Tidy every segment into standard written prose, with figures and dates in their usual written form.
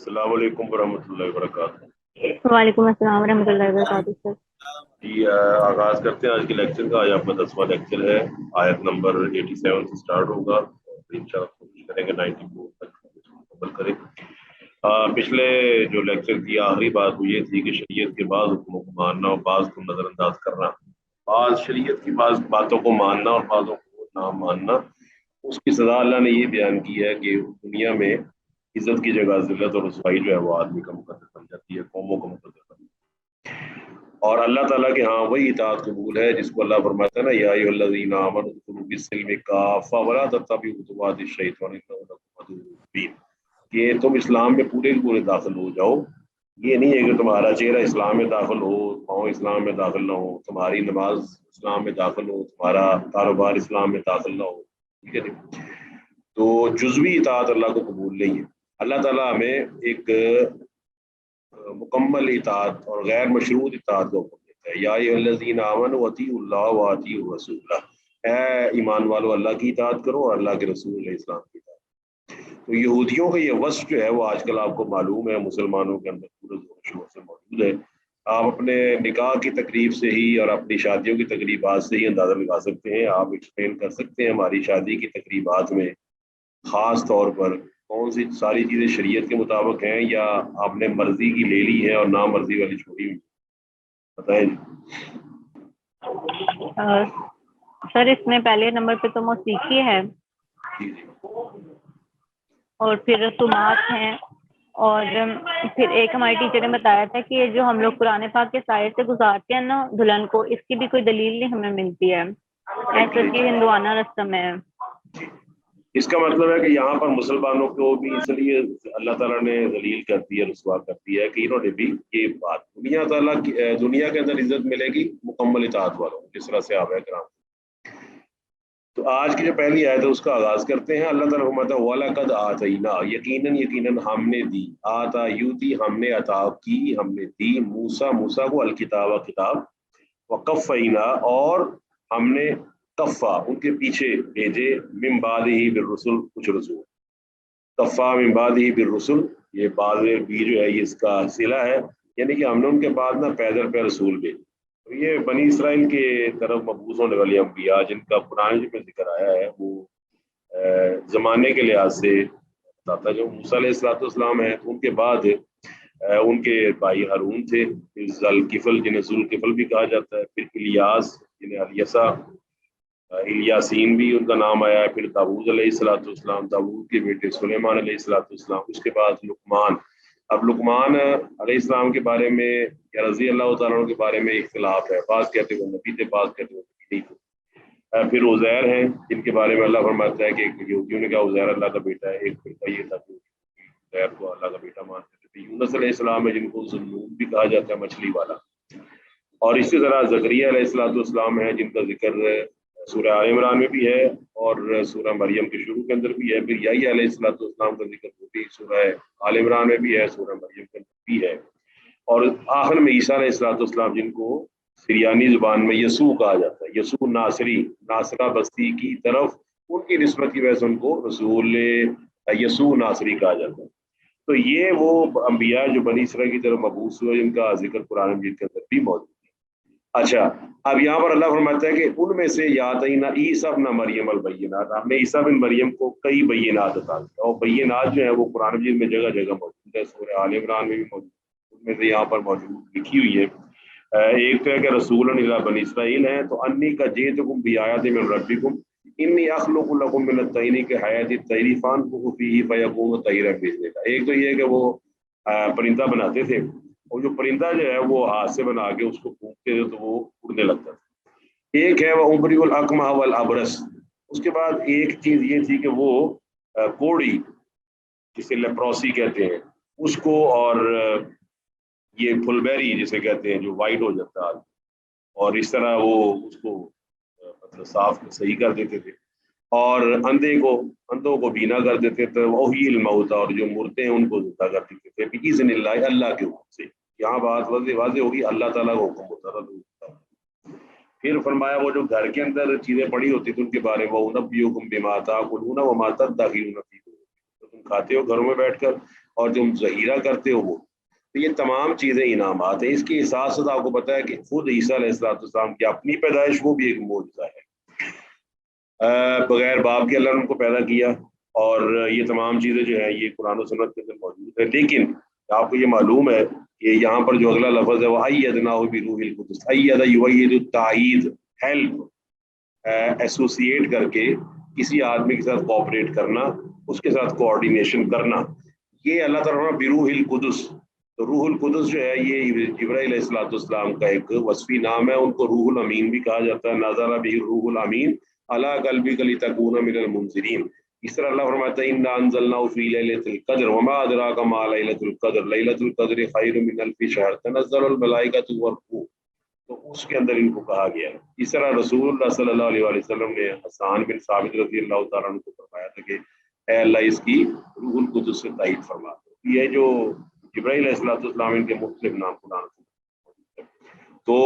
السلام علیکم ورحمۃ اللہ وبرکاتہ وعلیکم السلام ورحمۃ اللہ وبرکاتہ سر۔ جی آغاز کرتے ہیں آج کے لیکچر کا۔ آج آپ کا 10واں لیکچر ہے، آیت نمبر 87 سے سٹارٹ ہوگا اور انشاءاللہ کوشش کریں گے 94 تک مکمل کریں۔ پچھلے جو لیکچر کی آخری بات وہ یہ تھی کہ شریعت کے بعض حکموں کو ماننا اور بعض کو نظر انداز کرنا، بعض شریعت کی بعض باتوں کو ماننا اور بعضوں کو نہ ماننا، اس کی سزا اللہ نے یہ بیان کی ہے کہ دنیا میں عزت کی جگہ ذلت اور رسوائی جو ہے وہ آدمی کا مقدر بن جاتی ہے، قوموں کا مقدر بن جاتی ہے۔ اور اللہ تعالیٰ کے ہاں وہی اطاعت قبول ہے جس کو اللہ فرماتا ہے نا، یا ایھا الذین آمنوا ادخلوا فی السلم کافۃ ولا تتبعوا خطوات الشیطان انہ لکم عدو مبین، کہ تم اسلام میں پورے کے پورے داخل ہو جاؤ۔ یہ نہیں ہے کہ تمہارا چہرہ اسلام میں داخل ہو، پاؤں اسلام میں داخل نہ ہو، تمہاری نماز اسلام میں داخل ہو، تمہارا کاروبار اسلام میں داخل نہ ہو، ٹھیک ہے جی؟ تو جزوی اطاعت اللہ کو قبول نہیں ہے۔ اللہ تعالیٰ ہمیں ایک مکمل اطاعت اور غیر مشروط اطاعت کو حکم دیتا ہے، یا ایھا الذین آمنوا اطیعوا اللہ واطیعوا الرسول، اے ایمان والو اللہ کی اطاعت کرو اور اللہ کے رسول علیہ السلام کی اطاعت۔ تو یہودیوں کا یہ وصف جو ہے وہ آج کل آپ کو معلوم ہے مسلمانوں کے اندر پورے زور و شور سے موجود ہے۔ آپ اپنے نکاح کی تقریب سے ہی اور اپنی شادیوں کی تقریبات سے ہی اندازہ لگا سکتے ہیں، آپ ایکسپلین کر سکتے ہیں ہماری شادی کی تقریبات میں خاص طور پر کون سی ساری چیزیں شریعت کے مطابق ہیں یا آپ نے مرضی کی لے لی ہے اور نہ مرضی والی چھوڑی ہوئی، بتائیں جی۔ سر اس میں پہلے نمبر پہ تو موسیقی ہے جی جی اور پھر رسومات ہیں، اور پھر ایک ہماری ٹیچر نے بتایا تھا کہ جو ہم لوگ قرآن پاک کے سائے سے گزارتے ہیں نا دلہن کو، اس کی بھی کوئی دلیل نہیں ہمیں ملتی ہے، ایسا کہ ہندوانہ رسم ہے۔ اس کا مطلب ہے کہ یہاں پر مسلمانوں کو بھی اس لیے اللہ تعالیٰ نے ذلیل کر دیا، رسوا کر دیا ہے کہ انہوں نے بھی یہ بات دنیا کے اندر عزت ملے گی مکمل اطاعت والوں کو، جس طرح سے صحابہ کرام۔ تو آج کی جو پہلی آیت ہے اس کا آغاز کرتے ہیں۔ اللہ تعالیٰ فرماتا ہے وَلَقَدْ آتَيْنَا، یقیناً ہم نے دی، آتا یوتی ہم نے عطا کی، ہم نے دی موسیٰ کو الکتاب کتاب، وقفینا اور ہم نے کفا ان کے پیچھے بھیجے، من بعدہ بالرسل کچھ رسول، کفا من بعدہ بالرسل، یہ بعد بھی جو ہے یہ اس کا صلہ ہے، یعنی کہ ہم نے ان کے بعد نہ پیدل پہ رسول بھیجے۔ تو یہ بنی اسرائیل کے طرف مبعوث ہونے والی انبیاء جن کا قرآن میں ذکر آیا ہے وہ زمانے کے لحاظ سے بتاتا ہے۔ جو موسیٰ علیہ السلام ہیں ان کے بعد ان کے بھائی ہارون تھے، پھر ذوالکفل جنہیں ذوالکفل بھی کہا جاتا ہے، پھر الیاس جنہیں الیسا، الیاسین بھی ان کا نام آیا ہے، پھر داؤد علیہ السلام، داؤد کے بیٹے سلیمان علیہ السلام، اس کے بعد لقمان۔ اب لقمان علیہ السلام کے بارے میں یا رضی اللہ تعالیٰ عنہ کے بارے میں اختلاف ہے، بعض کہتے وہ نبی تھے، بعض کہتے وہ نبی نہیں تھے۔ پھر عزیر ہیں جن کے بارے میں اللہ فرماتا ہے کہ یہودیوں نے کہا عزیر اللہ کا بیٹا ہے، ایک فرقہ یہ تھا کہ عزیر کو اللہ کا بیٹا مانتے تھے۔ یونس علیہ السلام ہے جن کو ذوالنون بھی کہا جاتا ہے، مچھلی والا۔ اور اسی طرح زکریا علیہ السلام ہے جن کا ذکر سورہ آل عمران میں بھی ہے اور سورہ مریم کے شروع کے اندر بھی ہے، پھر یحییٰ علیہ السلام کا ذکر وہ بھی سورہ آل عمران میں بھی ہے، سورہ مریم کے اندر بھی ہے، اور آخر میں عیسیٰ علیہ السلام جن کو سریانی زبان میں یسوع کہا جاتا ہے، یسوع ناصری، ناصرہ بستی کی طرف ان کی نسبت کی وجہ سے ان کو رسول یسوع ناصری کہا جاتا ہے۔ تو یہ وہ انبیاء جو بنی اسرائیل کی طرف مبعوث ہوئے جن کا ذکر قرآن مجید کے اندر بھی موجود ہے۔ اچھا، اب یہاں پر اللہ فرماتا ہے کہ ان میں سے یاتینا عیسیٰ ابن مریم البینات، ہم نے عیسیٰ بن مریم کو کئی بینات عطا کیا، اور بینات جو ہیں وہ قرآن مجید میں جگہ جگہ موجود ہے، سورہ آل عمران میں بھی موجود ہے، ان میں سے یہاں پر موجود لکھی ہوئی ہے۔ ایک تو ہے کہ رسول الی بنی اسرائیل ہیں، تو انی کا جئتکم بآیات من ربکم انی اخلق لکم من الطین کحیاۃ الطیر فانفخوا فیہ فیکون طیرا باذن اللہ۔ ایک تو یہ ہے کہ وہ پرندہ بناتے تھے، اور جو پرندہ جو ہے وہ ہاتھ سے بنا کے اس کو پھونکتے تھے تو وہ اڑنے لگتا تھا۔ ایک ہے وہ ابری الاکمہ والابرس، اس کے بعد ایک چیز یہ تھی کہ وہ کوڑی جسے لیپروسی کہتے ہیں اس کو، اور یہ پھل بیری جسے کہتے ہیں جو وائٹ ہو جاتا ہے، اور اس طرح وہ اس کو مطلب صاف صحیح کر دیتے تھے، اور اندھوں کو بینا کر دیتے تھے، وہی الموتى، اور جو مردے ہیں ان کو زندہ کر دیتے تھے، باذن اللہ، اللہ کے حکم سے۔ یہاں بات واضح ہوگی، اللہ تعالیٰ کا حکم ہوتا تھا۔ پھر فرمایا وہ جو گھر کے اندر چیزیں پڑی ہوتی تھی ان کے بارے میں، وَأُنَبِّئُكُم بِمَا تَأْكُلُونَ وَمَا تَدَّخِرُونَ فِي بُيُوتِكُم، تو تم کھاتے ہو گھروں میں بیٹھ کر اور تم ذخیرہ کرتے ہو وہ. تو یہ تمام چیزیں انعامات ہیں. اس کے ساتھ ساتھ آپ کو پتا ہے کہ خود عیسیٰ علیہ السلام کی اپنی پیدائش وہ بھی ایک معجزہ ہے. بغیر باپ کے اللہ نے ان کو پیدا کیا, اور یہ تمام چیزیں جو ہیں یہ قرآن و سنت کے اندر موجود ہے. لیکن آپ کو یہ معلوم ہے کہ یہاں پر جو اگلا لفظ ہے وہ ایدناہ بروح القدس, ایدہ یؤید التعیید, ہیلپ, ایسوسیٹ کر کے کسی آدمی کے ساتھ کوآپریٹ کرنا, اس کے ساتھ کوآرڈینیشن کرنا, یہ اللہ تعالیٰ بروح القدس. تو روح القدس جو ہے یہ جبرائیل علیہ السلام کا ایک وصفی نام ہے. ان کو روح الامین بھی کہا جاتا ہے. نازل بہ الروح الامین علی قلبک لتکون من المنذرین. اس طرح اللہ فرماتا ہے انا انزلناه فی لیلۃ القدر وما ادراک ما لیلۃ القدر لیلۃ القدر خیر من الف شہر تنزل الملائکۃ والروح. تو اس کے اندر ان کو کہا گیا ہے. اس طرح رسول اللہ صلی اللہ علیہ وسلم نے حسان بن ثابت رضی اللہ تعالیٰ عنہ کو فرمایا تھا کہ اے اللہ اس کی روح القدس سے تائید فرما دو. یہ جو جبرائیل علیہ السلام ان کے مختلف نام قرآن. تو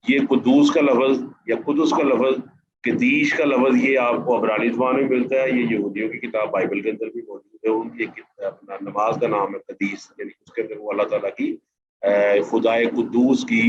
یہ قدوس کا لفظ یا قدس کا لفظ, قدیش کا لفظ, یہ آپ کو عبرانی زبان میں ملتا ہے. یہ یہودیوں کی کتاب بائبل کے اندر بھی موجود ہے. ان کی اپنا نماز کا نام ہے قدیس, یعنی اس کے اندر وہ اللہ تعالیٰ کی خدائے قدوس کی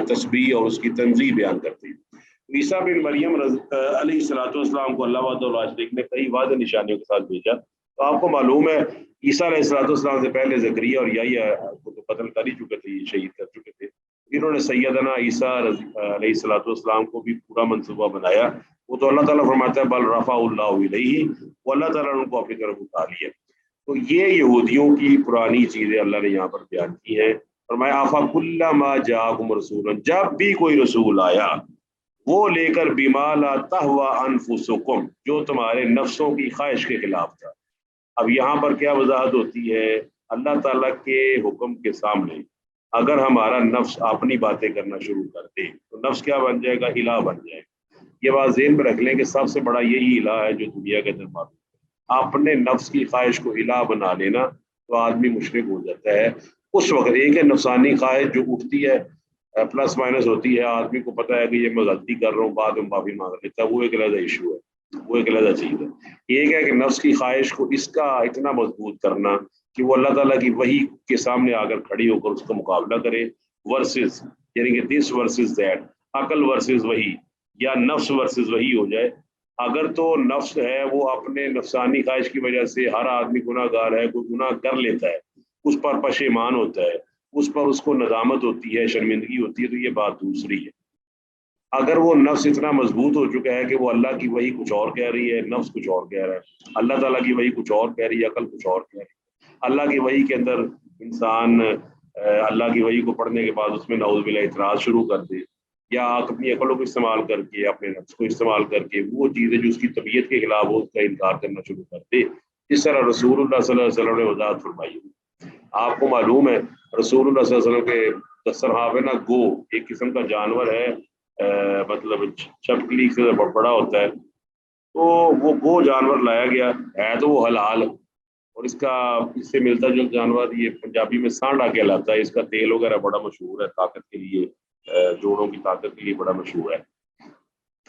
تسبیح اور اس کی تنزیہ بیان کرتی ہے. عیسیٰ بن مریم علیہ السلام کو اللہ وحدہ لا شریک نے کئی واضح نشانیوں کے ساتھ بھیجا. تو آپ کو معلوم ہے عیسیٰ علیہ السلام سے پہلے زکریا اور یحییٰ کو تو قتل کر ہی چکے تھے, یہ شہید کر چکے تھے. انہوں نے سیدنا عیسیٰ علیہ السلام کو بھی پورا منصوبہ بنایا. وہ تو اللہ تعالیٰ فرماتا ہے بل رفع اللہ الیہ, وہ اللہ تعالیٰ نے ان کو اپنی طرف اٹھا لیا. تو یہ یہودیوں کی پرانی چیزیں اللہ نے یہاں پر بیان کی ہیں. فرمایا افکلما جاءکم رسول, جب بھی کوئی رسول آیا وہ لے کر بما لا تہوی انفسکم, جو تمہارے نفسوں کی خواہش کے خلاف تھا. اب یہاں پر کیا وضاحت ہوتی ہے, اللہ تعالیٰ کے حکم کے سامنے اگر ہمارا نفس اپنی باتیں کرنا شروع کر دے تو نفس کیا بن جائے گا, الہ بن جائے گا. یہ بات ذہن میں رکھ لیں کہ سب سے بڑا یہی الہ ہے جو دنیا کے اندر موجود ہے. اپنے نفس کی خواہش کو الہ بنا لینا تو آدمی مشرک ہو جاتا ہے. اس وقت ایک ہے نفسانی خواہش جو اٹھتی ہے, پلس مائنس ہوتی ہے, آدمی کو پتہ ہے کہ یہ میں غلطی کر رہا ہوں, بعد میں معافی مانگ لیتا ہے, وہ ایک علیحدہ ایشو ہے, وہ ایک علیحدہ چیز ہے. ایک ہے کہ نفس کی خواہش کو اس کا اتنا مضبوط کرنا کہ وہ اللہ تعالیٰ کی وحی کے سامنے آ کر کھڑی ہو کر اس کا مقابلہ کرے, ورسز یعنی کہ دس ورسز دیٹ, عقل ورسز وحی یا نفس ورسز وحی ہو جائے. اگر تو نفس ہے وہ اپنے نفسانی خواہش کی وجہ سے, ہر آدمی گناہ گار ہے, کوئی گناہ کر لیتا ہے, اس پر پشیمان ہوتا ہے, اس پر اس کو ندامت ہوتی ہے, شرمندگی ہوتی ہے, تو یہ بات دوسری ہے. اگر وہ نفس اتنا مضبوط ہو چکا ہے کہ وہ اللہ کی وحی کچھ اور کہہ رہی ہے, نفس کچھ اور کہہ رہا ہے, اللہ تعالیٰ کی وحی کچھ اور کہہ رہی ہے, عقل کچھ اور کہہ رہی ہے. اللہ کی وحی کے اندر انسان اللہ کی وحی کو پڑھنے کے بعد اس میں نعوذ باللہ اعتراض شروع کر دے, یا اپنی عقلوں کو استعمال کر کے, اپنے نفس کو استعمال کر کے وہ چیزیں جو اس کی طبیعت کے خلاف ہو اس کا انکار کرنا شروع کر دے. اس طرح رسول اللہ صلی اللہ علیہ وسلم نے وضاحت فرمائی. آپ کو معلوم ہے رسول اللہ صلی اللہ علیہ وسلم کے دسترخوان پہ نا گو ایک قسم کا جانور ہے, مطلب چھپکلی سے بڑا ہوتا ہے. تو وہ گو جانور لایا گیا ہے, تو وہ حلال, اور اس سے ملتا جو جانور یہ پنجابی میں سانڈا کہلاتا ہے. اس کا تیل وغیرہ بڑا مشہور ہے, طاقت کے لیے, جوڑوں کی طاقت کے لیے بڑا مشہور ہے.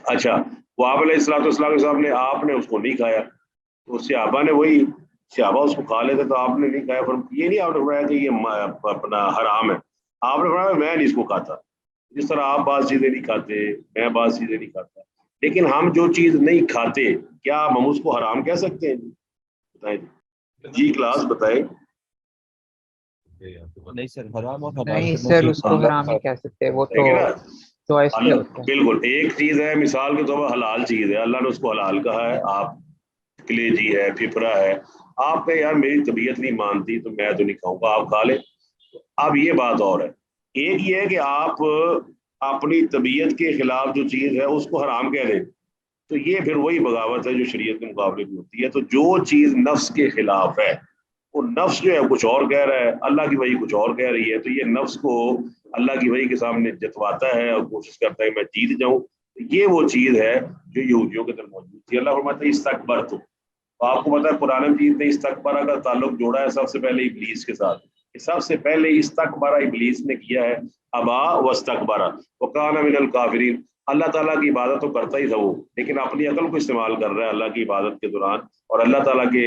اچھا, وہ آپ علیہ السلام صاحب نے آپ نے اس کو نہیں کھایا, تو صحابہ نے وہی صحابہ اس کو کھا لیتے, تو آپ نے نہیں کھایا. یہ نہیں آپ نے فرمایا کہ یہ اپنا حرام ہے, آپ نے فرمایا میں نہیں اس کو کھاتا. جس طرح آپ بعض چیزیں نہیں کھاتے, میں بعض چیزیں نہیں کھاتا, لیکن ہم جو چیز نہیں کھاتے کیا ہم اس کو حرام کہہ سکتے ہیں؟ بتائیں جی, کلاس بتائیں. نہیں سر, حرام اور حلال نہیں سر, اس کو حرام نہیں کہہ سکتے, وہ تو چوائس پہ ہوتا ہے. بالکل ایک چیز ہے, مثال کے طور پر حلال چیز ہے, اللہ نے اس کو حلال کہا ہے. آپ کلیجی ہے, پھپھرا ہے, آپ کہ یار میری طبیعت نہیں مانتی تو میں تو نہیں کھاؤں گا, آپ کھا لیں. اب یہ بات اور ہے, ایک یہ ہے کہ آپ اپنی طبیعت کے خلاف جو چیز ہے اس کو حرام کہہ دیں, تو یہ پھر وہی بغاوت ہے جو شریعت کے مقابلے میں ہوتی ہے. تو جو چیز نفس کے خلاف ہے وہ نفس جو ہے کچھ اور کہہ رہا ہے, اللہ کی وحی کچھ اور کہہ رہی ہے, تو یہ نفس کو اللہ کی وحی کے سامنے جتواتا ہے اور کوشش کرتا ہے میں جیت جاؤں. یہ وہ چیز ہے جو یہودیوں کے اندر موجود تھی. اللہ فرماتا ہے استکبر تو آپ کو پتا ہے قرآن مجید نے استکبر کا تعلق جوڑا ہے سب سے پہلے ابلیس کے ساتھ. سب سے پہلے استکبر ابلیس نے کیا ہے, ابا واستکبر وکان من الکافرین. اللہ تعالیٰ کی عبادت تو کرتا ہی تھا وہ, لیکن اپنی عقل کو استعمال کر رہا ہے اللہ کی عبادت کے دوران, اور اللہ تعالیٰ کے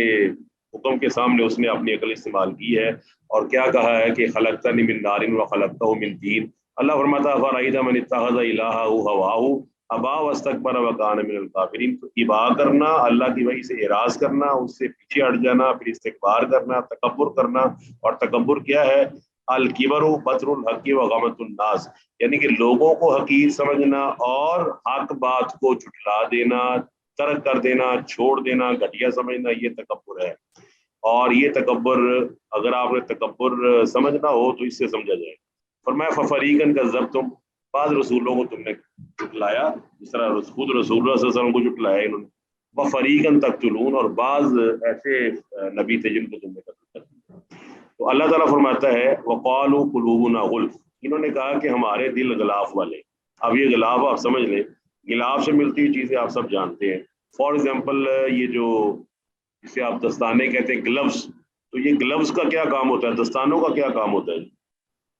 حکم کے سامنے اس نے اپنی عقل استعمال کی ہے اور کیا کہا ہے کہ خلقتنی من نار و خلقتہ من طین. اللہ فرماتا ہے فرأیت من اتخذ الہہ ہواہ ابا واستکبر وکان من الکافرین. تو ابا کرنا, اللہ کی وحی سے اعراض کرنا, اس سے پیچھے ہٹ جانا, پھر استکبار کرنا, تکبر کرنا. اور تکبر کیا ہے؟ الکبر بطر الحق و غمط الناس, یعنی کہ لوگوں کو حقیر سمجھنا اور حق بات کو جھٹلا دینا, ترک کر دینا, چھوڑ دینا, گھٹیا سمجھنا, یہ تکبر ہے. اور یہ تکبر اگر آپ نے تکبر سمجھنا ہو تو اس سے سمجھا جائے. فرمایا ففریقاً کذبتم, بعض رسولوں کو تم نے جھٹلایا, جس طرح خود رسول اللہ صلی اللہ علیہ وسلم کو جھٹلایا انہوں نے. وفریقاً تقتلون, اور بعض ایسے نبی تھے جن کو تم نے قتل کر دیا. تو اللہ تعالیٰ فرماتا ہے وقالوا قلوبنا غلف, انہوں نے کہا کہ ہمارے دل غلاف والے. اب یہ غلاف آپ سمجھ لیں, غلاف سے ملتی ہوئی چیزیں آپ سب جانتے ہیں. فار ایگزامپل یہ جو جسے آپ دستانے کہتے ہیں گلوز, تو یہ گلوز کا کیا کام ہوتا ہے, دستانوں کا کیا کام ہوتا ہے؟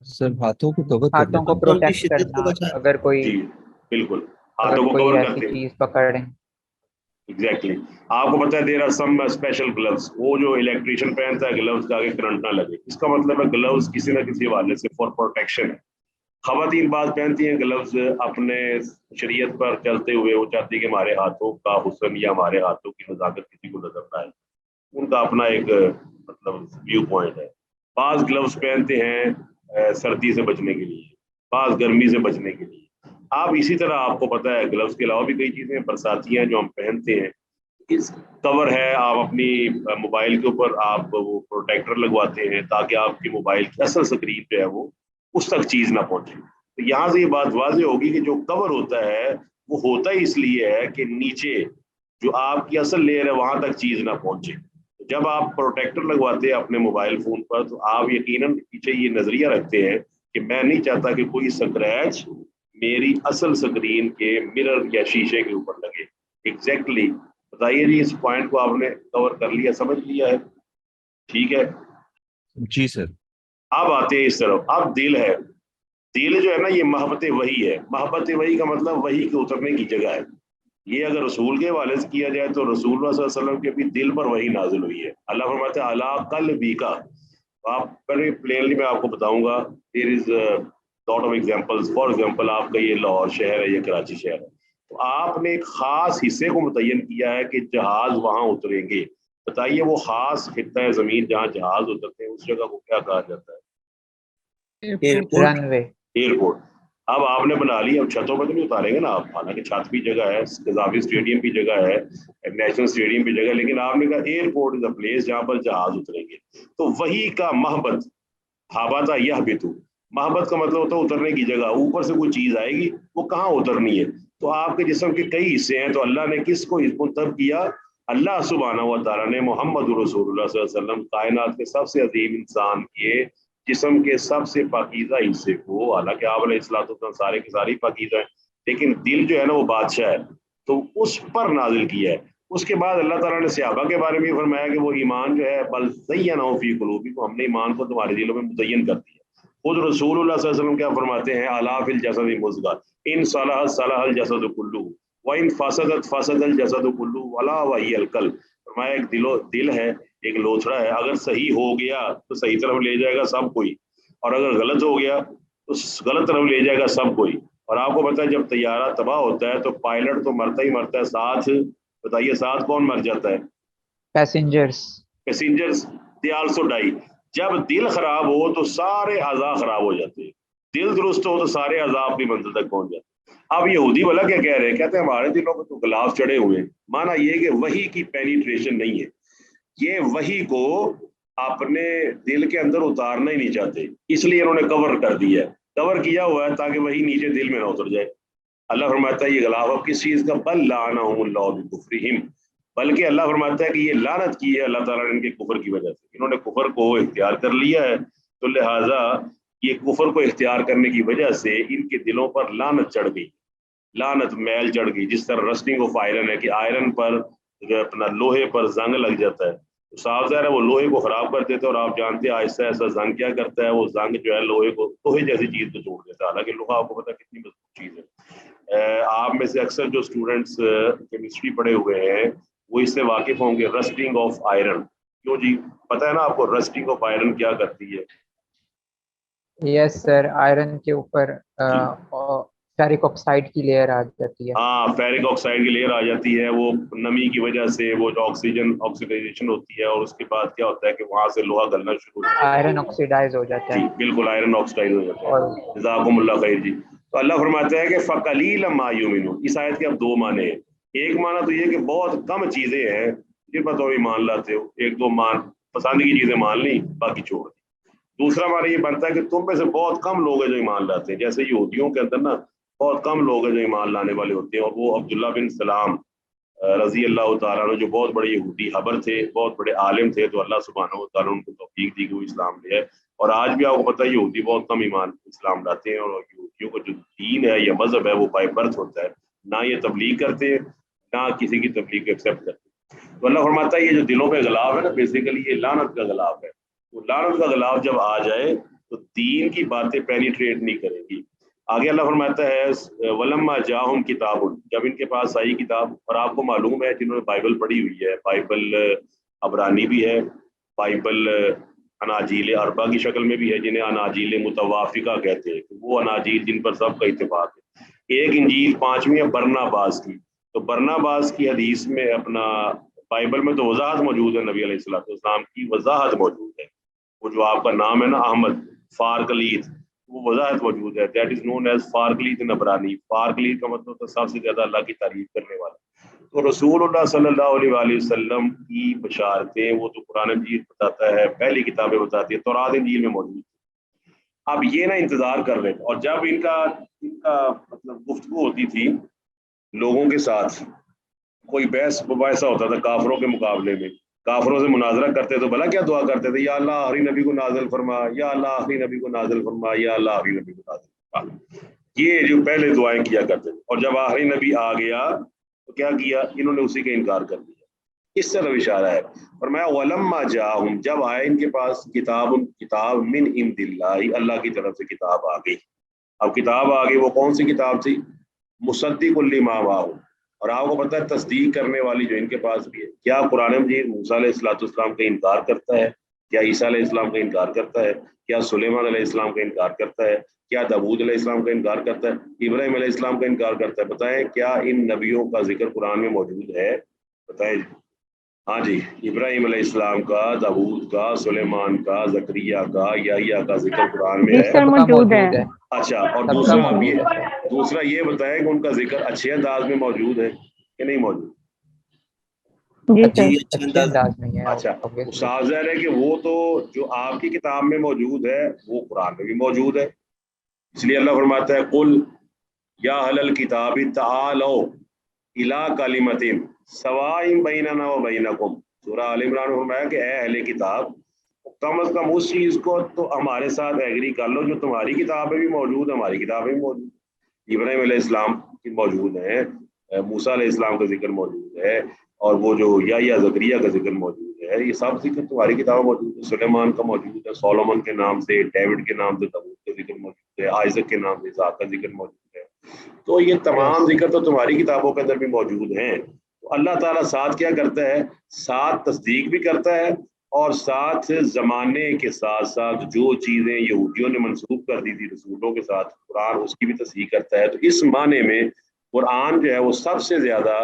سر ہاتھوں کو کور کرنے ہاتھوں کو کا. پروٹیکٹ کرنا, اگر کوئی جی بالکل, اگر ہاتھوں کو کوئی کور ایسی کرتے ہیں. چیز پکڑیں. ایگزیکٹلی, آپ کو پتا ہے there are some special gloves, وہ جو الیکٹریشین پہنتا ہے گلوز کا آگے کرنٹ نہ لگے, اس کا مطلب ہے گلوز کسی نہ کسی حوالے سے فار پروٹیکشن ہے. خواتین بعض پہنتی ہیں گلوز اپنے شریعت پر چلتے ہوئے, وہ چاہتی ہے کہ ہمارے ہاتھوں کا حسن یا ہمارے ہاتھوں کی نزاکت کسی کو نظر نہ آئے, ان کا اپنا ایک مطلب ویو پوائنٹ ہے. بعض گلوز پہنتے ہیں سردی سے بچنے کے لیے, بعض گرمی سے بچنے کے لیے. آپ اسی طرح آپ کو پتا ہے گلوز کے علاوہ بھی کئی چیزیں برساتی ہیں جو ہم پہنتے ہیں. اس کور ہے, آپ اپنی موبائل کے اوپر آپ وہ پروٹیکٹر لگواتے ہیں تاکہ آپ کی موبائل کی اصل اسکرین جو ہے وہ اس تک چیز نہ پہنچے. تو یہاں سے یہ بات واضح ہوگی کہ جو کور ہوتا ہے وہ ہوتا ہی اس لیے ہے کہ نیچے جو آپ کی اصل لیئر ہے وہاں تک چیز نہ پہنچے. جب آپ پروٹیکٹر لگواتے ہیں اپنے موبائل فون پر تو آپ یقیناً پیچھے یہ نظریہ رکھتے ہیں کہ میں نہیں چاہتا کہ کوئی سکریچ میری اصل سکرین کے مرر یا شیشے کے اوپر لگے. ایگزیکٹلی بتائیے جی, اس پوائنٹ کو آپ نے کور کر لیا, سمجھ لیا ہے؟ ٹھیک ہے جی سر. اب آتے ہیں اس طرف. اب دل ہے, دل جو ہے نا یہ محبت وحی ہے. محبت وحی کا مطلب وحی کے اترنے کی جگہ ہے. یہ اگر رسول کے حوالے سے کیا جائے تو رسول اللہ صلی اللہ علیہ وسلم کے بھی دل پر وحی نازل ہوئی ہے. اللہ فرماتے ہیں علی قلبک, آپ پر پلینلی میں آپ کو بتاؤں گا, there is lot of examples. For example آپ کا یہ لاہور شہر ہے, یہ کراچی شہر ہے, تو آپ نے ایک خاص حصے کو متعین کیا ہے کہ جہاز وہاں اتریں گے. بتائیے وہ خاص خطہ ہے زمین جہاں جہاز اترتے ہیں اس جگہ کو کیا کہا جاتا ہے؟ رن وے. ایئرپورٹ. اب آپ نے بنا لی, اب چھتوں پر تو نہیں اتاریں گے نا آپ, حالانکہ چھت بھی جگہ ہے, قذافی اسٹیڈیم بھی جگہ ہے, نیشنل اسٹیڈیم بھی جگہ ہے, لیکن آپ نے کہا ایئرپورٹ از اے پلیس جہاں پر جہاز اتریں گے. تو وہی کا محبت حابطہ یہبطو, محبت کا مطلب ہوتا ہے اترنے کی جگہ. اوپر سے کوئی چیز آئے گی, وہ کہاں اترنی ہے؟ تو آپ کے جسم کے کئی حصے ہیں, تو اللہ نے کس کو منتخب کیا؟ اللہ سبحانہ و تعالیٰ نے محمد رسول اللہ صلی اللہ علیہ وسلم, کائنات کے سب سے عظیم انسان کے جسم کے سب سے پاکیزہ حصے کو, حالانکہ آپ علیہ الصلوۃ والسلام سارے کے سارے پاکیزہ ہیں, لیکن دل جو ہے نا وہ بادشاہ ہے, تو اس پر نازل کیا ہے. اس کے بعد اللہ تعالیٰ نے صحابہ کے بارے میں فرمایا کہ وہ ایمان جو ہے بل زینہ فی قلوبکم, ہم نے ایمان کو تمہارے دلوں میں مزین کر دیا. خود رسول اللہ صلی اللہ علیہ وسلم کیا فرماتے ہیں؟ الا فی الجسد مضغہ ان صلح صلح الجسد کلہ وان فسدت فسد الجسد کلہ ولا وہی القلب. فرمایا ایک دل ہے, ایک لوتھڑا ہے, اگر صحیح ہو گیا تو صحیح طرف لے جائے گا سب کوئی, اور اگر غلط ہو گیا تو غلط طرف لے جائے گا سب کوئی. اور آپ کو پتا ہے جب طیارہ تباہ ہوتا ہے تو پائلٹ تو مرتا ہی مرتا ہے, ساتھ بتائیے ساتھ کون مر جاتا ہے؟ Passengers they also die. جب دل خراب ہو تو سارے اعضاء خراب ہو جاتے ہیں, دل درست ہو تو سارے اعضاء اپنی منزل تک پہنچ جاتے ہیں. اب یہودی والا کیا کہہ رہے ہیں؟ کہتے ہیں ہمارے دلوں میں تو غلاف چڑھے ہوئے ہیں. مانا یہ کہ وحی کی پینیٹریشن نہیں ہے, یہ وحی کو اپنے دل کے اندر اتارنا ہی نہیں چاہتے, اس لیے انہوں نے کور کر دیا ہے, کور کیا ہوا ہے تاکہ وہی نیچے دل میں نہ اتر جائے. اللہ فرماتا ہے یہ غلاف اب کس چیز کا؟ بل لعنہم اللہ بکفرہم, بلکہ اللہ فرماتا ہے کہ یہ لعنت کی ہے اللہ تعالیٰ نے ان کے کفر کی وجہ سے. انہوں نے کفر کو اختیار کر لیا ہے, تو لہٰذا یہ کفر کو اختیار کرنے کی وجہ سے ان کے دلوں پر لعنت چڑھ گئی, لعنت میل چڑھ گئی. جس طرح رسٹنگ آف آئرن ہے کہ آئرن پر اپنا لوہے پر زنگ لگ جاتا ہے, تو صاف ظاہر ہے وہ لوہے کو خراب کر دیتے ہیں, اور آپ جانتے ہیں آہستہ آہستہ زنگ کیا کرتا ہے, وہ زنگ جو ہے لوہے کو لوہے جیسی چیز کو توڑ دیتا ہے. حالانکہ لوہا آپ کو پتا کتنی مضبوط چیز ہے. آپ میں سے اکثر جو اسٹوڈنٹس کیمسٹری پڑھے ہوئے ہیں وہ اس سے واقف ہوں گے, رسٹنگ آف آئرن. کیوں جی؟ پتہ ہے نا آپ کو رسٹنگ آف آئرن کیا کرتی ہے؟ یس سر، آئرن کے اوپر فیرک آکسائڈ کی لیئر آ جاتی ہے. ہاں، فیرک آکسائڈ کی لیئر آ جاتی ہے، وہ نمی کی وجہ سے وہ جو آکسیڈائزیشن ہوتی ہے، اور اس کے بعد کیا ہوتا ہے کہ وہاں سے لوہا گلنا شروع ہوتا ہے، آئرن آکسیڈائز ہو جاتا جی ہے. بالکل آئرن آکسائڈ ہو جاتا اور ہے. جزاکم اللہ خیر جی. تو اللہ فرماتا ہے کہ فَقَلِيلًا مَا يُؤْمِنُونَ. اس آیت کے اب دو معنی ہیں. ایک معنی تو یہ کہ بہت کم چیزیں ہیں جن پر تم ایمان لاتے ہو، ایک دو پسند کی چیزیں مان لی باقی چھوڑ دی. دوسرا معنی یہ بنتا ہے کہ تم میں سے بہت کم لوگ ہیں جو ایمان لاتے ہیں. جیسے یہودیوں کے اندر نا بہت کم لوگ ہیں جو ایمان لانے والے ہوتے ہیں، اور وہ عبداللہ بن سلام رضی اللہ تعالیٰ عنہ جو بہت بڑے یہودی حبر تھے، بہت بڑے عالم تھے، تو اللہ سبحانہ و تعالیٰ ان کو توفیق دی کہ وہ اسلام لے آئے. اور آج بھی آپ کو پتہ ہے یہودی بہت کم ایمان اسلام لاتے ہیں، اور یہودیوں کا جو دین ہے یا مذہب ہے وہ بائی برتھ ہوتا ہے، نہ یہ تبلیغ کرتے ہیں نہ کسی کی تبلیغ ایکسیپٹ کرتے. تو اللہ فرماتا ہے یہ جو دلوں پہ غلاف ہے نا، بیسیکلی یہ لعنت کا غلاف ہے. وہ لعنت کا غلاف جب آ جائے تو دین کی باتیں پینیٹریٹ نہیں کریں گی. آگے اللہ فرماتا ہے ولما جاہم کتاب، جب ان کے پاس آئی کتاب. اور آپ کو معلوم ہے جنہوں نے بائبل پڑھی ہوئی ہے، بائبل عبرانی بھی ہے، بائبل اناجیل اربع کی شکل میں بھی ہے، جنہیں اناجیل متوافقہ کہتے ہیں، وہ اناجیل جن پر سب کا اتفاق ہے. ایک انجیل پانچویں ہے برناباس کی. تو برناباس کی حدیث میں اپنا بائبل میں تو وضاحت موجود ہے، نبی علیہ السلام کی وضاحت موجود ہے. وہ جو آپ کا نام ہے نا احمد فارکلیت، وہ وضاحت موجود ہے. دیٹ از نون ایز فارکلیت ان عبرانی. فارکلیت کا مطلب ہے سب سے زیادہ اللہ کی تعریف کرنے والا. تو رسول اللہ صلی اللہ علیہ وآلہ وسلم کی بشارتیں وہ تو قرآن مجید بتاتا ہے، پہلی کتابیں بتاتی ہے، تورات انجیل میں موجود. اب یہ نا انتظار کر رہے تھے، اور جب ان کا مطلب گفتگو ہوتی تھی لوگوں کے ساتھ، کوئی بحث مباحثہ ہوتا تھا کافروں کے مقابلے میں، کافروں سے مناظرہ کرتے تو بھلا کیا دعا کرتے تھے؟ یا اللہ آخری نبی کو نازل فرما، یا اللہ آخری نبی کو نازل فرما، یا اللہ آخری نبی کو نازل فرما. یہ جو پہلے دعائیں کیا کرتے تھے. اور جب آخری نبی آ گیا تو کیا کیا؟ انہوں نے اسی کا انکار کر دیا. اس طرح اشارہ ہے. اور میں ولما جاءہم، جب آئے ان کے پاس کتاب من عند اللہ، اللہ کی طرف سے کتاب آ گئی. اب کتاب آ گئی، وہ کون سی کتاب تھی؟ مصدق لما معہ. اور آپ کو پتہ ہے تصدیق کرنے والی جو ان کے پاس بھی ہے. کیا قرآن مجید موسیٰ علیہ السلام کا انکار کرتا ہے؟ کیا عیسیٰ علیہ السلام کا انکار کرتا ہے؟ کیا سلیمان علیہ السلام کا انکار کرتا ہے؟ کیا داؤد علیہ السلام کا انکار کرتا ہے؟ ابراہیم علیہ السلام کا انکار کرتا ہے؟ بتائیں کیا ان نبیوں کا ذکر قرآن میں موجود ہے؟ بتائیں. ہاں جی، ابراہیم علیہ السلام کا، داؤد کا، سلیمان کا، زکریا کا، یحییٰ کا ذکر قرآن میں جی ہے. سر موجود ہے. اچھا، اور سب کا دوسرا اب موجود یہ ہے سر. دوسرا یہ بتائیں کہ ان کا ذکر اچھے انداز میں موجود ہے کہ نہیں موجود؟ جی سر. اچھے انداز میں ہے. اچھا، obviously. صاف ظاہر ہے کہ وہ تو جو آپ کی کتاب میں موجود ہے وہ قرآن میں بھی موجود ہے. اس لیے اللہ فرماتا ہے قل یا اہل الکتاب تعالوا الی کلمۃ سواء بیننا و بینکم. سورہ آل عمران میں فرمایا کہ اے اہل کتاب، کم از کم اس چیز کو تو ہمارے ساتھ ایگری کر لو جو تمہاری کتاب میں بھی موجود ہے، ہماری کتاب میں بھی موجود. ابراہیم علیہ السلام کی موجود ہیں، موسیٰ علیہ السلام کا ذکر موجود ہے، اور وہ جو یحییٰ زکریا کا ذکر موجود ہے. یہ سب ذکر تمہاری کتاب میں موجود ہے. سلیمان کا موجود ہے، سولومن کے نام سے، ڈیوڈ کے نام سے داؤد کا ذکر موجود ہے، آئزک کے نام سے اسحاق کا ذکر موجود ہے. تو یہ تمام ذکر تو تمہاری کتابوں کے اندر بھی موجود ہیں. تو اللہ تعالیٰ ساتھ کیا کرتا ہے؟ ساتھ تصدیق بھی کرتا ہے، اور ساتھ زمانے کے ساتھ ساتھ جو چیزیں یہودیوں نے منسوخ کر دی تھی رسولوں کے ساتھ، قرآن اس کی بھی تصدیق کرتا ہے. تو اس معنی میں قرآن جو ہے وہ سب سے زیادہ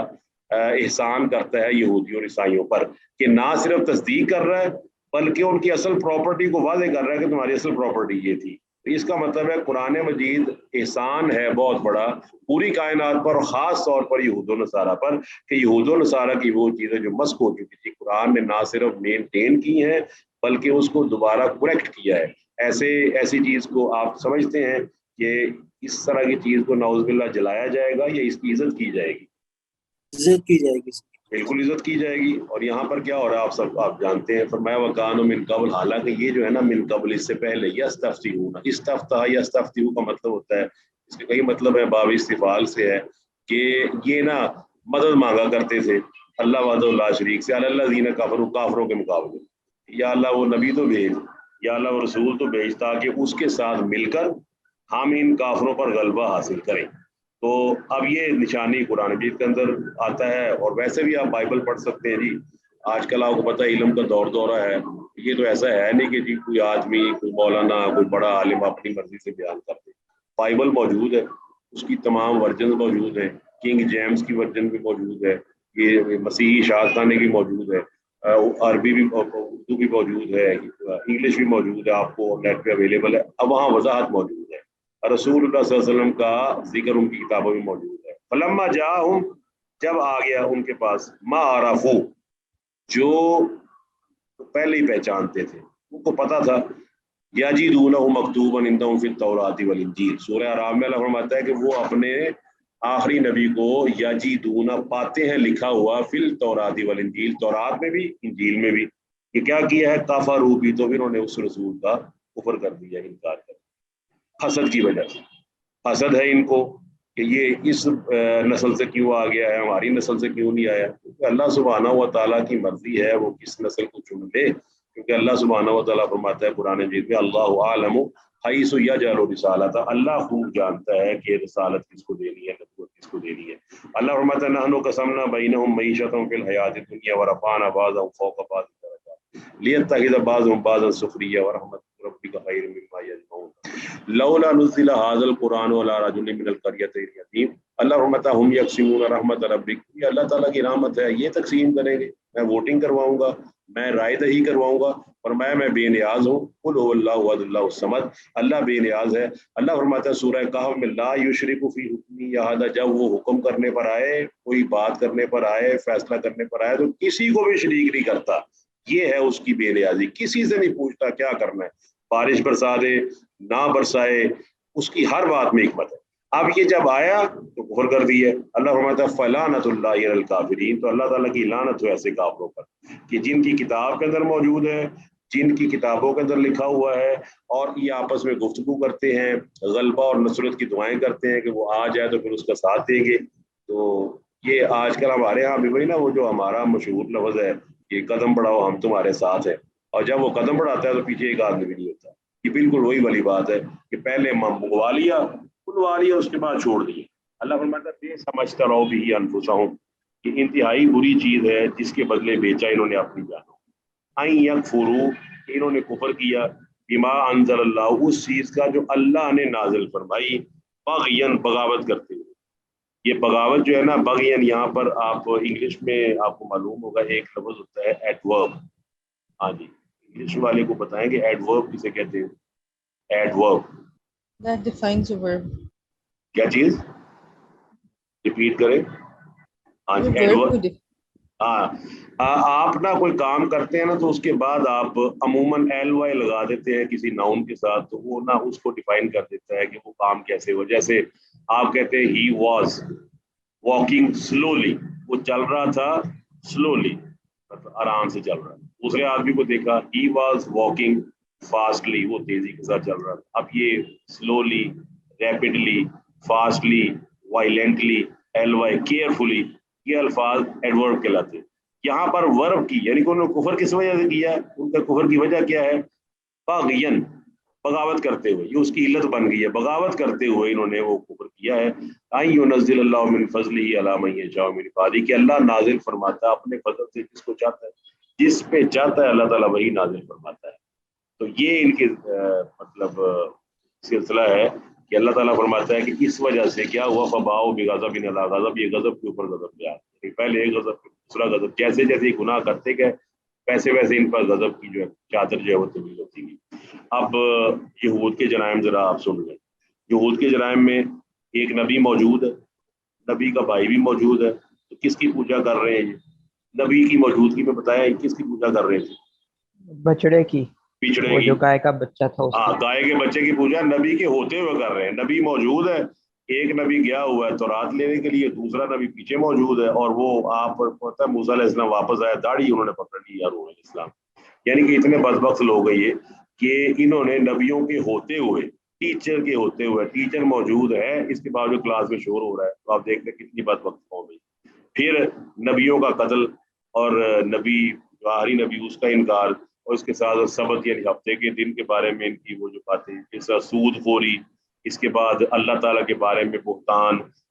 احسان کرتا ہے یہودیوں اور عیسائیوں پر، کہ نہ صرف تصدیق کر رہا ہے بلکہ ان کی اصل پراپرٹی کو واضح کر رہا ہے کہ تمہاری اصل پراپرٹی یہ تھی. اس کا مطلب ہے قرآن مجید احسان ہے بہت بڑا پوری کائنات پر، اور خاص طور پر یہود و نصارہ پر، کہ یہود و نصارہ کی وہ چیزیں جو مسخ ہو چکی تھی قرآن نے نہ صرف مینٹین کی ہیں بلکہ اس کو دوبارہ کریکٹ کیا ہے. ایسی چیز کو آپ سمجھتے ہیں کہ اس طرح کی چیز کو نعوذ باللہ جلایا جائے گا یا اس کی عزت کی جائے گی؟ عزت کی جائے گی. بالکل عزت کی جائے گی. اور یہاں پر کیا ہو رہا ہے آپ جانتے ہیں، فرمایا وَكَانُوا مِن قَبْلُ، حالانکہ یہ جو ہے نا من قبل، اس سے پہلے، یستفتحون، استفتح یستفتح کا مطلب ہوتا ہے، اس کے کئی مطلب ہے، باب استفعال سے ہے، کہ یہ نا مدد مانگا کرتے تھے اللہ وحدہ لا شریک سے، الذین کفروا، کافروں کے مقابلے. یا اللہ وہ نبی تو بھیج، یا اللہ وہ رسول تو بھیج، تاکہ اس کے ساتھ مل کر ہم ان کافروں پر غلبہ حاصل کریں. تو اب یہ نشانی قرآن مجید کے اندر آتا ہے. اور ویسے بھی آپ بائبل پڑھ سکتے ہیں جی، آج کل آپ کو پتہ ہے علم کا دورہ ہے. یہ تو ایسا ہے نہیں کہ جی کوئی آدمی کوئی مولانا کوئی بڑا عالم اپنی مرضی سے بیان کرتے. بائبل موجود ہے, اس کی تمام ورژن موجود ہیں, کنگ جیمز کی ورژن بھی موجود ہے, یہ مسیحی شاذخانے کی موجود ہے, عربی بھی اردو بھی موجود ہے, انگلش بھی موجود ہے, آپ کو نیٹ پہ اویلیبل ہے. اب وہاں وضاحت موجود ہے, رسول اللہ صلی اللہ علیہ وسلم کا ذکر ان کی کتابوں میں موجود ہے. فلما جاءہم, جب آ گیا ان کے پاس, ما عرفو, جو پہلے ہی پہچانتے تھے, ان کو پتا تھا, یجدونہ مکتوبا عندہم فی التوراۃ والانجیل. سورہ اعراف میں اللہ فرماتا ہے کہ وہ اپنے آخری نبی کو یجدونہ پاتے ہیں لکھا ہوا فی التوراۃ والانجیل, تورات میں بھی انجیل میں بھی. یہ کیا کیا ہے, کفروا بھی, تو پھر انہوں نے اس رسول کا کفر کر دیا, انکار کر دیا, حسد کی وجہ سے. حسد ہے ان کو کہ یہ اس نسل سے کیوں آ گیا ہے, ہماری نسل سے کیوں نہیں آیا. کیونکہ اللہ سبحانہ و تعالیٰ کی مرضی ہے وہ کس نسل کو چن لے. کیونکہ اللہ سبحانہ و تعالیٰ فرماتا ہے قرآن مجید میں, اللہ عالم حیث یجعل رسالتہ, اللہ خوب جانتا ہے کہ رسالت کس کو دینی ہے, نبوت کس کو دینی ہے. اللہ فرماتا ہے نحن قسمنا بینہم معیشتہم فی الحیاۃ الدنیا ورفعنا بعضهم فوق بعض درجات لیتخذ بعضهم بعضا سخریہ ورحمۃ ربک خیر مما یجمعون لولا نزل هذا القرآن على رجل من القريتين عظیم. اللہ فرماتا ہے ہم یقسمون رحمت ربک, یہ اللہ تعالیٰ کی رحمت ہے, یہ تقسیم کریں گے, میں ووٹنگ کرواؤں گا, میں رائے دہی کرواؤں گا, اور میں بے نیاز ہوں. قل هو اللہ احد اللہ الصمد, اللہ بے نیاز ہے. اللہ فرماتا ہے سورہ کہف میں لا یشرک فی حکمی احد, جب وہ حکم کرنے پر آئے, کوئی بات کرنے پر آئے, فیصلہ کرنے پر آئے, تو کسی کو بھی شریک نہیں کرتا. یہ ہے اس کی بے نیازی, کسی سے نہیں پوچھتا کیا کرنا ہے, بارش برسا دے نہ برسائے, اس کی ہر بات میں حکمت ہے. اب یہ جب آیا تو کفر کر دی ہے. اللہ فرماتا ہے فلعنۃ اللہ علی الکافرین, تو اللہ تعالیٰ کی لعنت ہو ایسے کافروں پر کہ جن کی کتاب کے اندر موجود ہے, جن کی کتابوں کے اندر لکھا ہوا ہے, اور یہ آپس میں گفتگو کرتے ہیں, غلبہ اور نصرت کی دعائیں کرتے ہیں کہ وہ آ جائے تو پھر اس کا ساتھ دیں گے. تو یہ آج کل ہمارے ہاں بھی وہی نا, وہ جو ہمارا مشہور لفظ ہے کہ قدم بڑھاؤ ہم تمہارے ساتھ ہیں, اور جب وہ قدم بڑھاتا ہے تو پیچھے ایک آدمی بھی نہیں ہوتا. یہ بالکل وہی والی بات ہے کہ پہلے منگوا لیا, کھلوا لیا, اس کے بعد چھوڑ دیے. اللہ فرماتا ہے بے سمجھتا رہو بھی انفسہم, کہ انتہائی بری چیز ہے جس کے بدلے بیچا انہوں نے اپنی جانوں. این یکفروا, انہوں نے کفر کیا, بما انزل اللہ, اس چیز کا جو اللہ نے نازل فرمائی, بغین, بغاوت کرتے ہوئے. یہ بغاوت جو ہے نا, بغین یہاں پر آپ انگلش میں آپ کو معلوم ہوگا ایک لفظ ہوتا ہے ایڈورب. ہاں جی, انگلش والے کو بتائیں گے ایڈورب کسے کہتے ہیں. Adverb That defines a verb. کیا چیز, ریپیٹ کریں. ہاں The جی, verb ایڈورب. to define. ہاں, آپ نا کوئی کام کرتے ہیں نا تو اس کے بعد آپ عموماً ایل وائی لگا دیتے ہیں کسی ناؤن کے ساتھ, تو وہ نا اس کو ڈیفائن کر دیتا ہے کہ وہ کام کیسے ہو. جیسے آپ کہتے ہیں ہی واز واکنگ سلولی, وہ چل رہا تھا سلولی, مطلب آرام سے چل رہا. دوسرے آدمی کو دیکھا ہی واز واکنگ فاسٹلی, وہ تیزی کے ساتھ چل رہا. اب یہ slowly, rapidly, fastly, violently, L Y, carefully, یہ الفاظ ایڈورب کہلاتے ہیں. یہاں پر ورب کی, یعنی کہ انہوں نے کفر کس وجہ سے کیا ہے, ان کا کفر کی وجہ کیا ہے, باغین, بغاوت کرتے ہوئے. یہ اس کی علت بن گئی ہے, بغاوت کرتے ہوئے انہوں نے وہ کفر کیا ہے. ان ينزل اللہ من فضلہ علی من یشاء من عبادہ, کہ اللہ نازل فرماتا ہے اپنے فضل سے جس کو چاہتا ہے, جس پہ چاہتا ہے اللہ تعالیٰ وہی نازل فرماتا ہے. تو یہ ان کے مطلب سلسلہ ہے کہ اللہ تعالیٰ فرماتا ہے کہ اس وجہ سے کیا ہوا, فباؤ بغضب علی غضب, یہ غضب کے اوپر غضب کیا, پہلے ایک غضب دوسرا غضب, جیسے جیسے گناہ کرتے گئے ویسے ویسے ان پر غضب کی جو ہے چادر جو ہے وہ طویل ہوتی گئی. اب یہود کے جرائم ذرا آپ سن لیں. یہود کے جرائم میں ایک نبی موجود ہے, نبی کا بھائی بھی موجود ہے, تو کس کی پوجا کر رہے ہیں؟ یہ نبی کی موجودگی میں بتایا کس کی پوجا کر رہے تھے, بچڑے کی, پچڑے وہ کی. جو گائے کا بچہ تھا اس ہاں, کی. گائے کے بچے کی پوجا نبی کے ہوتے ہوئے کر رہے ہیں. نبی موجود ہے, ایک نبی گیا ہوا ہے تورات لینے کے لیے, دوسرا نبی پیچھے موجود ہے, اور وہ آپ پتہ ہے موسیٰ علیہ السلام واپس آیا, داڑھی انہوں نے پکڑ لی روح علیہ السلام. یعنی کہ اتنے بدبخت لوگ ہیں یہ کہ انہوں نے نبیوں کے ہوتے ہوئے, ٹیچر کے ہوتے ہوئے, ٹیچر موجود ہے اس کے باوجود کلاس میں شور ہو رہا ہے, تو آپ دیکھتے ہیں کتنی بدبخت قوم ہے. پھر نبیوں کا قتل, اور نبی جو آخری نبی اس کا انکار, اور اس کے ساتھ سبت یعنی ہفتے کے دن کے بارے میں ان کی وہ جو باتیں, جیسا سود خوری, اس کے بعد اللہ تعالیٰ کے بارے میں بہتان,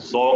100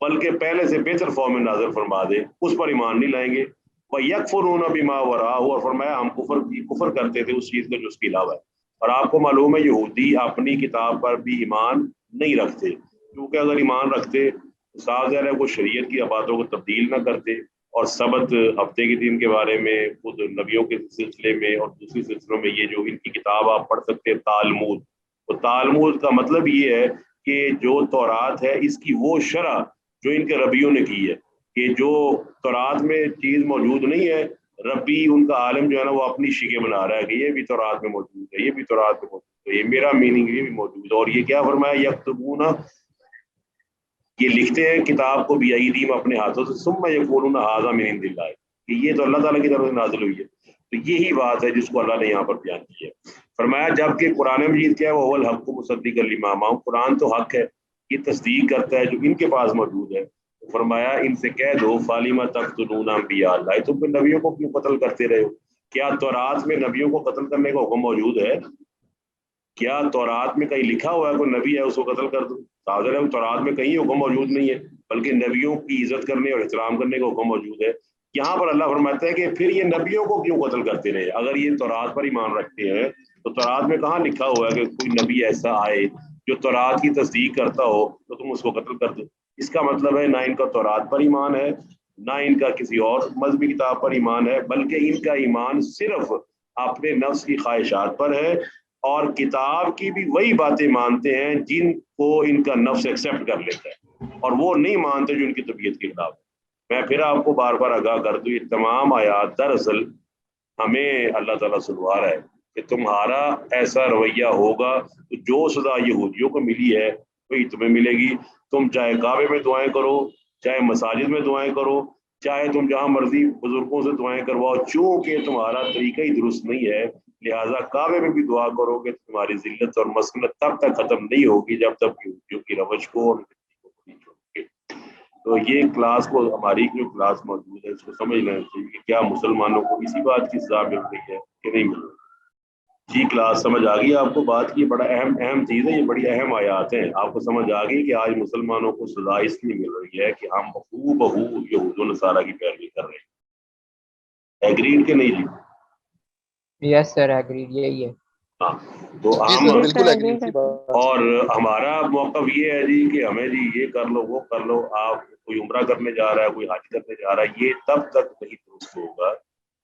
بلکہ پہلے سے بہتر فارم میں نازل فرما دے، اس پر ایمان نہیں لائیں گے۔ وَيَكْفُرُونَ بِمَا وَرَاءَهُ، اور فرمایا ہم کفر کرتے تھے اس چیز کا جو اس کے علاوہ ہے۔ اور آپ کو معلوم ہے یہودی اپنی کتاب پر بھی ایمان نہیں رکھتے، کیونکہ اگر ایمان رکھتے صاف ظاہر ہے وہ شریعت کی باتوں کو تبدیل نہ کرتے، اور سبت ہفتے کے دن کے بارے میں خود نبیوں کے سلسلے میں اور دوسری سلسلوں میں یہ جو ان کی کتاب آپ پڑھ سکتے ہیں تالمود، تو تالمود کا مطلب یہ ہے کہ جو تورات ہے اس کی وہ شرح جو ان کے ربیوں نے کی ہے، کہ جو تورات میں چیز موجود نہیں ہے، ربی ان کا عالم جو ہے نا وہ اپنی شکیں بنا رہا ہے کہ یہ بھی تورات میں موجود ہے، یہ بھی تورات میں موجود ہے، یہ میرا میننگ یہ بھی موجود ہے۔ اور یہ کیا فرمایا، یکتبون، یہ لکھتے ہیں کتاب کو بیعیدیم اپنے ہاتھوں سے، ثم یقولون ھذا من عند اللہ، کہ یہ تو اللہ تعالیٰ کی طرف سے نازل ہوئی ہے۔ تو یہی بات ہے جس کو اللہ نے یہاں پر بیان کی ہے۔ فرمایا جبکہ قرآن مجید کیا ہے، وہ الحق مصدقا لما معہم، قرآن تو حق ہے، یہ تصدیق کرتا ہے جو ان کے پاس موجود ہے۔ فرمایا ان سے کہہ دو فالما تقتلون انبیاء اللہ، تم پھر نبیوں کو کیوں قتل کرتے رہے ہو؟ کیا تورات میں نبیوں کو قتل کرنے کا حکم موجود ہے؟ کیا تورات میں کہیں لکھا ہوا ہے کوئی نبی ہے اس کو قتل کر دو؟ حاضر ہے تورات میں کہیں حکم موجود نہیں ہے، بلکہ نبیوں کی عزت کرنے اور احترام کرنے کا حکم موجود ہے۔ یہاں پر اللہ فرماتا ہے کہ پھر یہ نبیوں کو کیوں قتل کرتے رہے؟ اگر یہ تورات پر ایمان رکھتے ہیں تو تورات میں کہاں لکھا ہوا ہے کہ کوئی نبی ایسا آئے جو تورات کی تصدیق کرتا ہو تو تم اس کو قتل کر دو؟ اس کا مطلب ہے نہ ان کا تورات پر ایمان ہے، نہ ان کا کسی اور مذہبی کتاب پر ایمان ہے، بلکہ ان کا ایمان صرف اپنے نفس کی خواہشات پر ہے، اور کتاب کی بھی وہی باتیں مانتے ہیں جن کو ان کا نفس ایکسیپٹ کر لیتا ہے، اور وہ نہیں مانتے جو ان کی طبیعت کی خلاف ہے۔ میں پھر آپ کو بار بار آگاہ کر دوں، یہ تمام آیات دراصل ہمیں اللہ تعالیٰ سنوا رہا ہے کہ تمہارا ایسا رویہ ہوگا تو جو سزا یہودیوں کو ملی ہے وہی تمہیں ملے گی۔ تم چاہے کعبے میں دعائیں کرو، چاہے مساجد میں دعائیں کرو، چاہے تم جہاں مرضی بزرگوں سے دعائیں کرواؤ، چونکہ تمہارا طریقہ ہی درست نہیں ہے، لہٰذا کعبے میں بھی دعا کرو کہ تمہاری ذلت اور مسکنت تب تک ختم نہیں ہوگی جب تک یہودیوں کی روش کو اور نہیں چھوڑو گے۔ تو یہ کلاس کو ہماری جو کلاس موجود ہے اس کو سمجھ لینا چاہیے کہ کیا مسلمانوں کو اسی بات کی سزا مل رہی ہے کہ نہیں مل رہی۔ جی کلاس سمجھ آ گئی آپ کو بات کی؟ بڑا اہم چیز ہے، یہ بڑی اہم آیات ہیں۔ آپ کو سمجھ آ گئی کہ آج مسلمانوں کو سزا اس لیے مل رہی ہے کہ ہم ہو بہو یہود و نصارہ کی پیروی کر رہے ہیں۔ ایگریڈ کہ نہیں جی؟ یس سر ایگریڈ، یہی ہے۔ ہاں تو جی ہم سر بالکل ایگری کی بات، اور ہمارا موقف یہ ہے جی کہ ہمیں جی یہ کر لو وہ کر لو، آپ کوئی عمرہ کرنے جا رہا ہے، کوئی حج کرنے جا رہا ہے، یہ تب تک نہیں درست ہوگا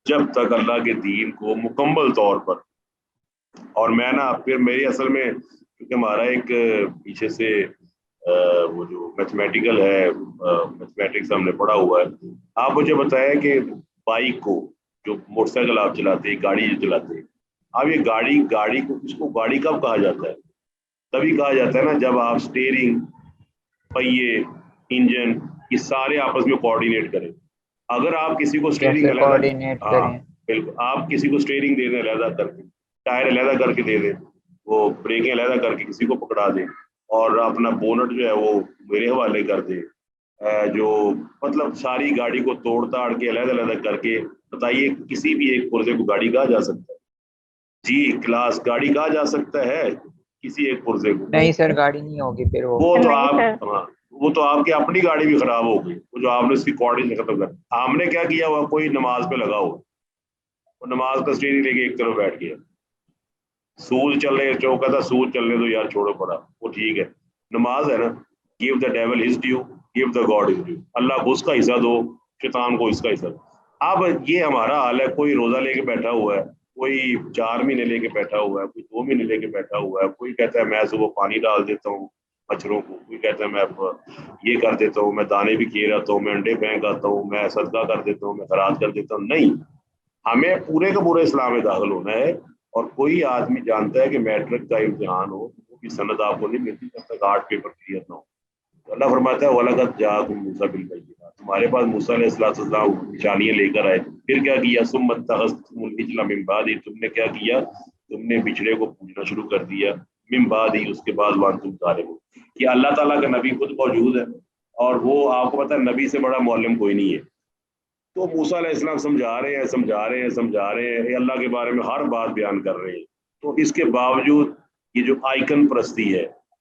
جب تک اللہ کے دین کو مکمل طور پر، اور میں نا پھر میری اصل میں کیونکہ ہمارا ایک پیچھے سے وہ جو میتھمیٹیکل ہے، میتھمیٹکس ہم نے پڑھا ہوا ہے، آپ مجھے بتائیں کہ بائک کو جو موٹر سائیکل آپ چلاتے ہیں، گاڑی جو چلاتے ہیں، اب یہ گاڑی کو اس کو گاڑی کب کہا جاتا ہے؟ تبھی کہا جاتا ہے نا جب آپ اسٹیئرنگ، پہیے، انجن یہ سارے آپس میں کوآرڈینیٹ کریں۔ اگر آپ کسی کو اسٹیئرنگ علیحدہ، کوآرڈینیٹ ہاں کریں۔ بالکل، آپ کسی کو اسٹیئرنگ دے دیں علیحدہ کر کے، ٹائر علیحدہ کر کے دے دیں، وہ بریکیں علیحدہ کر کے کسی کو پکڑا دیں، اور اپنا بونٹ جو ہے وہ میرے حوالے کر دیں، جو مطلب ساری گاڑی کو توڑ تاڑ کے علیحدہ علیحدہ کر کے، بتائیے کسی بھی ایک پرزے کو گاڑی کہا جا سکتا ہے؟ جی کلاس گاڑی کہا جا سکتا ہے کسی ایک پرزے کو؟ نہیں سر گاڑی نہیں ہوگی پھر وہ تو نہیں آپ، سر۔ ہاں وہ تو آپ کی اپنی گاڑی بھی خراب ہو گئی، وہ جو آپ نے اس کی کوآرڈینیشن ختم کر، ہم نے کیا کیا ہوا، کوئی نماز پہ لگا ہوا، وہ نماز کا اسٹیئرنگ لے کے ایک طرف بیٹھ گیا، سود چلنے چوکا تھا، سود چلنے تو یار چھوڑو پڑا، وہ ٹھیک ہے، نماز ہے نا، give the devil his due, give the God his due، اللہ کو اس کا حصہ دو، شیطان کو اس کا حصہ دو۔ اب یہ ہمارا حال ہے، کوئی روزہ لے کے بیٹھا ہوا ہے، کوئی 4 مہینے لے کے بیٹھا ہوا ہے، کوئی 2 مہینے لے کے بیٹھا ہوا ہے، کوئی کہتا ہے میں صبح پانی ڈال دیتا ہوں مچھروں کو، کوئی کہتا ہے میں یہ کر دیتا ہوں، میں دانے بھی کھیے رہتا ہوں، میں انڈے پھینک آتا ہوں، میں صدقہ کر دیتا ہوں، میں خیرات کر دیتا ہوں۔ نہیں، ہمیں پورے کا پورا اسلام میں داخل ہونا ہے، اور کوئی آدمی جانتا ہے کہ میٹرک کا امتحان ہو وہ بھی سند آپ کو نہیں ملتی جب تک 8 پیپر کلیئر نہ ہو۔ تو اللہ فرماتا ہے وَلَقَدْ جَاءَكُم مُوسَىٰ بِالْبَيِّنَاتِ، تمہارے پاس موسیٰ علیہ السلام نشانیاں لے کر آئے، پھر کیا کیا، ثُمَّ اتَّخَذْتُمُ الْعِجْلَ مِن بَعْدِهِ، تم نے کیا کیا، تم نے بچڑے کو پوجنا شروع کر دیا، من بعدہ، اس کے بعد وانتم ظالمون۔ کہ اللہ تعالیٰ کا نبی خود موجود ہے، اور وہ آپ کو پتہ ہے نبی سے بڑا معلم کوئی نہیں ہے، تو موسیٰ علیہ السلام سمجھا رہے ہیں اللہ کے بارے میں ہر بات بیان کر رہے ہیں، تو اس کے باوجود یہ جو آئیکن پرستی ہے،